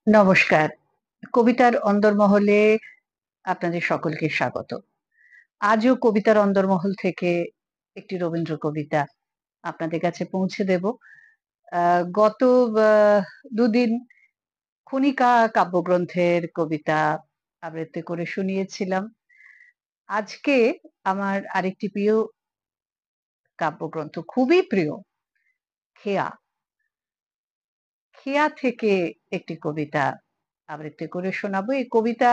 নমস্কার। কবিতার অন্দরমহলে আপনাদের সকলকে স্বাগত। আজও কবিতার অন্দরমহল থেকে একটি রবীন্দ্র কবিতা আপনাদের কাছে পৌঁছে দেব। আ গত আ ২ দিন খনিকা কাব্যগ্রন্থের কবিতা আবৃত্তি করে শুনিয়েছিলাম। আজকে আমার আরেকটি প্রিয় কাব্যগ্রন্থ, খুবই প্রিয়, 'খেয়া'। 'খেয়া' থেকে একটি কবিতা আবৃত্তি করে শোনাবো। এই কবিতা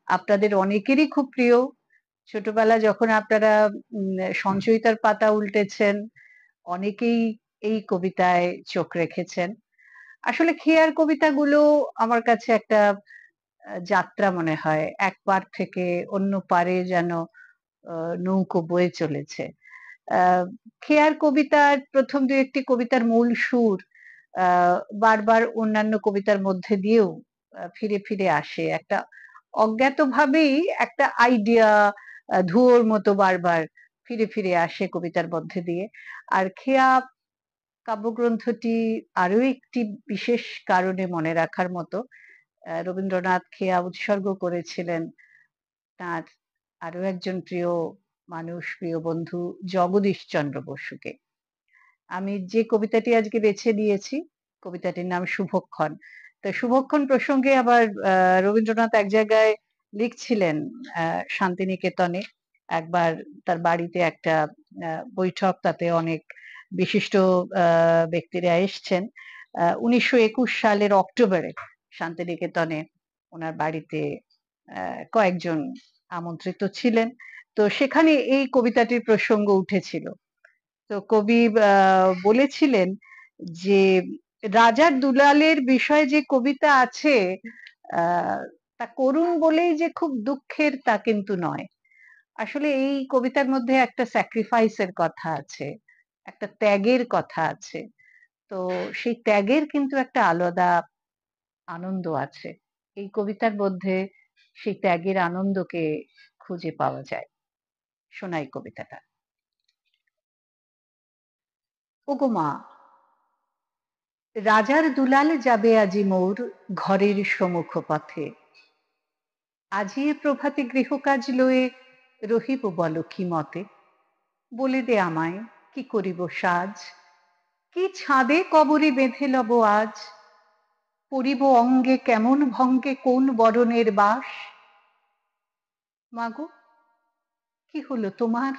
আপনাদের অনেকেরই খুব প্রিয়। ছোটবেলায় যখন আপনারা সঞ্চয়িতার পাতা উল্টেছেন, অনেকেই এই কবিতায় চোখ রেখেছেন। আসলে খেয়ার কবিতাগুলো আমার কাছে একটা যাত্রা মনে হয়। এক পাড় থেকে অন্য পাড়ে যেন আ নৌকো বয়ে চলেছে। আ খেয়ার কবিতার ১ম ২-১ টি কবিতার মূল সুর আ বারবার অন্যান্য কবিতার মধ্যে দিয়েও ফিরে, ফিরে আসে। একটা অজ্ঞাতভাবেই একটা আইডিয়া ধুয়োর মতো বারবার ফিরে, ফিরে আসে কবিতার মধ্যে দিয়ে। আর খেয়া কাব্যগ্রন্থটি আরো একটি বিশেষ কারণে মনে রাখার মতো। রবীন্দ্রনাথ খেয়া উৎসর্গ করেছিলেন তার আরো একজন প্রিয় মানুষ, প্রিয় বন্ধু জগদীশচন্দ্র বসুকে। আমি যে কবিতাটি আজকে বেছে নিয়েছি, কবিতাটির নাম 'শুভক্ষণ'। তো শুভক্ষণ প্রসঙ্গে আবার রবীন্দ্রনাথ এক জায়গায় লিখছিলেন আ শান্তিনিকেতনে। একবার তার বাড়িতে একটা আ বৈঠক, তাতে অনেক বিশিষ্ট আ ব্যক্তিরা এসছেন। ১৯২১ সালের অক্টোবরে শান্তিনিকেতনে উনার বাড়িতে আ কয়েকজন আমন্ত্রিত ছিলেন। তো সেখানে এই কবিতাটির প্রসঙ্গ উঠেছিল। তো কবি বলেছিলেন যে রাজার দুলালের বিষয়ে যে কবিতা আছে আ তা করুণ বলেই যে খুব দুঃখের তা কিন্তু নয়। আসলে এই কবিতার মধ্যে একটা স্যাক্রিফাইস এর কথা আছে, একটা ত্যাগের কথা আছে। তো সেই ত্যাগের কিন্তু একটা আলাদা আনন্দ আছে। এই কবিতার মধ্যে সেই ত্যাগের আনন্দকে খুঁজে পাওয়া যায়। শোনাই কবিতাটা। ওগো মা, রাজার দুলাল যাবে আজি মোর ঘরের সম্মুখ পথে। আজি এ প্রভাতে গৃহকাজ লয়ে রহিব বল কি মতে। বলে দে আমায় কি করিব সাজ, কি ছাদে কবরে বেঁধে লব আজ। পরিব অঙ্গে কেমন ভঙ্গে কোন বরণের বাস। মাগো, কি হলো তোমার,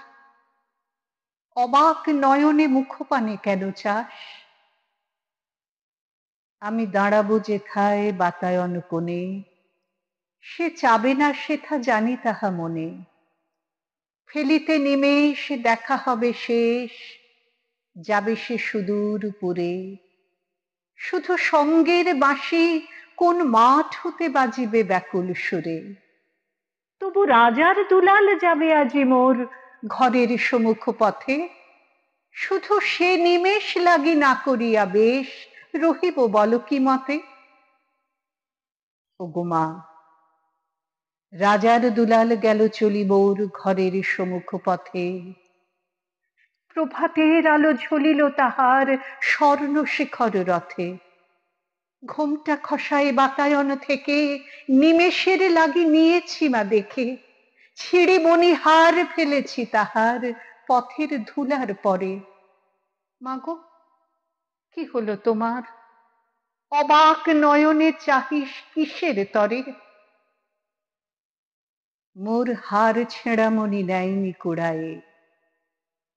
অবাক নয়নে মুখপানে কেন চাস। আমি দাঁড়াবো যেথায় বাতায়ন কোণে, সে চাবে না সেথা জানি তাহা মনে। ফেলিতে নিমেষ দেখা হবে শেষ, যাবে সে সুদূর পুরে। শুধু সঙ্গের বাঁশি কোন মাঠ হতে বাজিবে ব্যাকুল সুরে। তবু রাজার দুলাল যাবে আজি মোর ঘরের সম্মুখ পথে। শুধু সে নিমেষ লাগি না করিয়া বেশ, রহিব বল কি মতে। ওগো মা, রাজার দুলাল গেল চলি মোর ঘরের সম্মুখ পথে। প্রভাতের আলো ঝলিল তাহার স্বর্ণ শিখর রথে। ঘোমটা খসায় বাতায়ন থেকে নিমেষের লাগি নিয়েছি মা দেখে। ছিঁড়ে মণিহার ফেলেছি তাহার পথের ধুলার পরে। মাগো, কি হলো তোমার, অবাক নয়নে চাহিস কিসের তরে। মোর হার ছেঁড়া মণি নেয়নি কুড়ায়ে,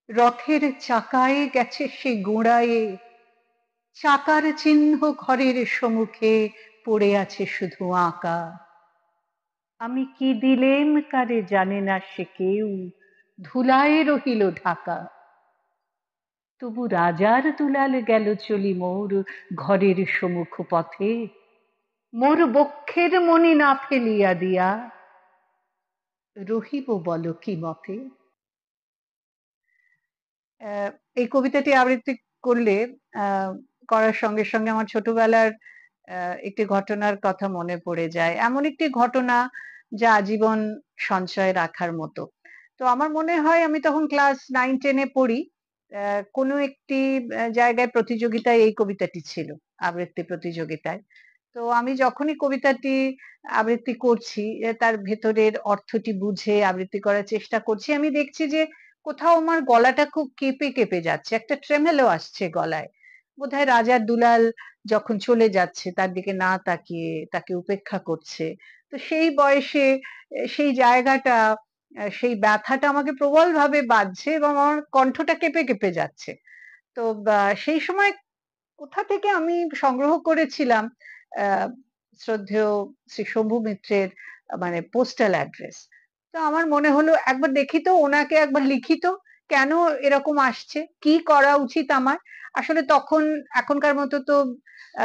রথের চাকায় গেছে সে গুঁড়ায়ে। চাকার চিহ্ন ঘরের সম্মুখে পড়ে আছে শুধু আঁকা। আমি কি দিলেম কারে জানে না সে কেউ, ধুলায় রহিল ঢাকা। তবু রাজার দুলাল গেল চলি মোর ঘরের সম্মুখ পথে। মোর বক্ষের মণি না ফেলিয়া দিয়া, রহিব বল কি মতে। এই কবিতাটি আবৃত্তি করলে করার সঙ্গে সঙ্গে আমার ছোটবেলার একটি ঘটনার কথা মনে পড়ে যায়। এমন একটি ঘটনা যা আজীবন সঞ্চয় রাখার মতো। তো আমার মনে হয় আমি তখন ক্লাস 9-10 এ পড়ি। কোনো একটি জায়গায় প্রতিযোগিতায় এই কবিতাটি ছিল, আবৃত্তি প্রতিযোগিতায়। তো আমি যখনই কবিতাটি আবৃত্তি করছি, তার ভেতরের অর্থটি বুঝে আবৃত্তি করার চেষ্টা করছি, আমি দেখছি যে কোথাও আমার গলাটা খুব কেঁপে কেঁপে যাচ্ছে, একটা ট্রেমেলো আসছে গলায়। বোধহয় রাজার দুলাল যখন চলে যাচ্ছে তার দিকে না তাকিয়ে তাকে উপেক্ষা করছে, তো সেই বয়সে সেই জায়গাটা, সেই ব্যথাটা আমাকে প্রবলভাবে বাজছে এবং আমার কণ্ঠটা কেঁপে কেঁপে যাচ্ছে। তো সেই সময় কোথা থেকে আমি সংগ্রহ করেছিলাম আহ, শ্রদ্ধেয় শ্রী শম্ভু মিত্রের মানে পোস্টাল অ্যাড্রেস। তো আমার মনে হলো একবার দেখি তো, ওনাকে একবার লিখি তো, কেন এরকম আসছে, কি করা উচিত আমার। আসলে তখন এখনকার মতো তো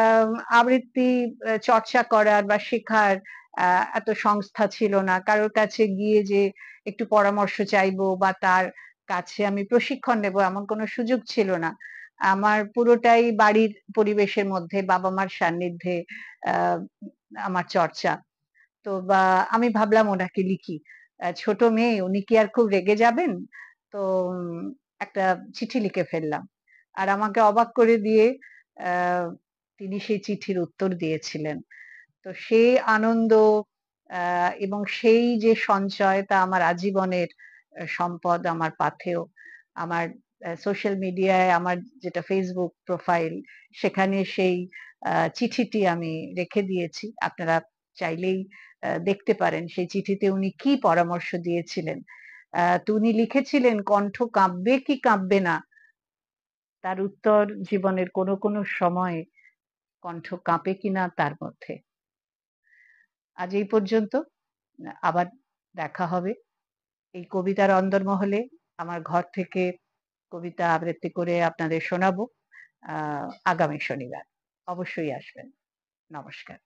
আহ, আবৃত্তি চর্চা করার বা শেখার এত সংস্থা ছিল না, কারোর কাছে গিয়ে যে একটু পরামর্শ চাইবো বা তার কাছে আমি প্রশিক্ষণ নেব এমন কোনো সুযোগ ছিল না। আমার পুরোটাই বাড়ির পরিবেশের মধ্যে বাবা মার সান্নিধ্যে আহ, আমার চর্চা। তো বা আমি ভাবলাম ওনাকে লিখি, ছোট মেয়ে, উনি কি আর খুব রেগে যাবেন। তো একটা চিঠি লিখে ফেললাম, আর আমাকে অবাক করে দিয়ে আহ, তিনি সেই চিঠির উত্তর দিয়েছিলেন। তো সেই আনন্দ এবং সেই যে সঞ্চয়, তা আমার আজীবনের সম্পদ, আমার পাথেয়। আমার সোশ্যাল মিডিয়ায় আমার যেটা ফেসবুক প্রোফাইল, সেখানে সেই চিঠিটি আমি রেখে দিয়েছি। আপনারা চাইলেই দেখতে পারেন সেই চিঠিতে উনি কি পরামর্শ দিয়েছিলেন। তো উনি লিখেছিলেন, কণ্ঠ কাঁপবে কি কাঁপবে না, তার উত্তর জীবনের কোনো কোনো সময় কণ্ঠ কাঁপে কিনা তার মধ্যে। আজ এই পর্যন্ত, আবার দেখা হবে এই কবিতার অন্দরমহলে। আমার ঘর থেকে কবিতা আবৃত্তি করে আপনাদের শোনাবো আগামী শনিবার। অবশ্যই আসবেন। নমস্কার।